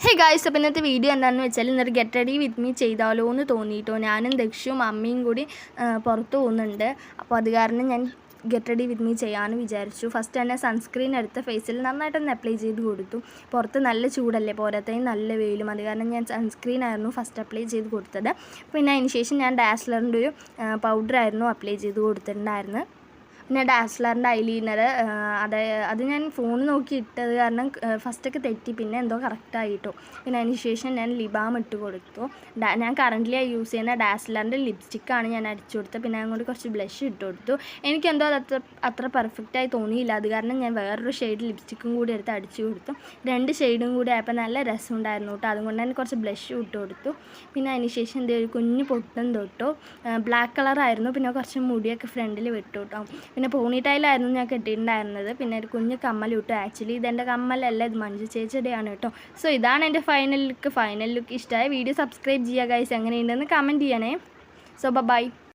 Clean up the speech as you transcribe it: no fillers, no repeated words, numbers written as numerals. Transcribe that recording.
Hey guys, അപ്പോൾ ഇന്നത്തെ video എന്താണെന്ന് വെച്ചാൽ ഇന്നൊരു ഗെറ്റ് റെഡി വിത്ത് മീ ചെയ്താലോ എന്ന് തോന്നിയിട്ടോ. ഞാനും ദക്ഷും അമ്മയും കൂടി പുറത്ത് പോകുന്നുണ്ട്. അപ്പോൾ അത് കാരണം ഞാൻ ഗെറ്റ് റെഡി വിത്ത് മീ ചെയ്യാമെന്ന് വിചാരിച്ചു. ഫസ്റ്റ് തന്നെ സൺസ്ക്രീൻ എടുത്ത് ഫേസിൽ നന്നായിട്ടൊന്ന് അപ്ലൈ ചെയ്ത് കൊടുത്തു. പുറത്ത് നല്ല ചൂടല്ലേ, പോരാത്തതിന് നല്ല വെയിലും, അത് കാരണം ഞാൻ സൺസ്ക്രീൻ ആയിരുന്നു ഫസ്റ്റ് അപ്ലൈ ചെയ്ത് കൊടുത്തത്. പിന്നെ അതിന് ശേഷം ഞാൻ ഡാസ്ലറിൻ്റെ ഒരു പൗഡറായിരുന്നു അപ്ലൈ ചെയ്ത് കൊടുത്തിട്ടുണ്ടായിരുന്നു. പിന്നെ ഡാസ്ലറിൻ്റെ ഐലൈനർ അത് ഞാൻ ഫോൺ നോക്കി ഇട്ടത് കാരണം ഫസ്റ്റൊക്കെ തെറ്റി, പിന്നെ എന്തോ കറക്റ്റായിട്ടോ. പിന്നെ അതിന് ശേഷം ഞാൻ ലിബാം ഇട്ട് കൊടുത്തു. ഞാൻ കറൻ്റ്ലി യൂസ് ചെയ്യുന്ന ഡാസ്ലറിൻ്റെ ലിപ്സ്റ്റിക്കാണ് ഞാൻ അടിച്ചു കൊടുത്തത്. പിന്നെ അങ്ങോട്ട് കുറച്ച് ബ്ലഷ് ഇട്ട് കൊടുത്തു. എനിക്കെന്തോ അത് അത്ര പെർഫെക്റ്റായി തോന്നിയില്ല, അത് കാരണം ഞാൻ വേറൊരു ഷെയ്ഡ് ലിപ്സ്റ്റിക്കും കൂടി എടുത്ത് അടിച്ചു കൊടുത്തു. 2 ഷെയ്ഡും കൂടി ആയപ്പോൾ നല്ല രസമുണ്ടായിരുന്നു കേട്ടോ. അതുകൊണ്ട് തന്നെ കുറച്ച് ബ്ലഷ് ഇട്ട് കൊടുത്തു. പിന്നെ അതിന് ശേഷം ഒരു കുഞ്ഞ് പൊട്ടും തൊട്ടു. ബ്ലാക്ക് കളറായിരുന്നു. പിന്നെ കുറച്ച് മുടിയൊക്കെ ഫ്രണ്ടിൽ വിട്ടു കേട്ടോ. പിന്നെ പോണി ടൈലായിരുന്നു ഞാൻ കെട്ടിയിട്ടുണ്ടായിരുന്നത്. പിന്നെ ഒരു കുഞ്ഞ് കമ്മൽ ഇട്ടു. ആക്ച്വലി ഇതെൻ്റെ കമ്മലല്ല, ഇത് മഞ്ജു ചേച്ചിയുടെയാണ് കേട്ടോ. സോ ഇതാണ് എൻ്റെ ഫൈനൽ ലുക്ക്. ഇഷ്ടമായ വീഡിയോ സബ്സ്ക്രൈബ് ചെയ്യുക ഗൈസ്. എങ്ങനെയുണ്ടെന്ന് കമൻറ്റ് ചെയ്യണേ. So by.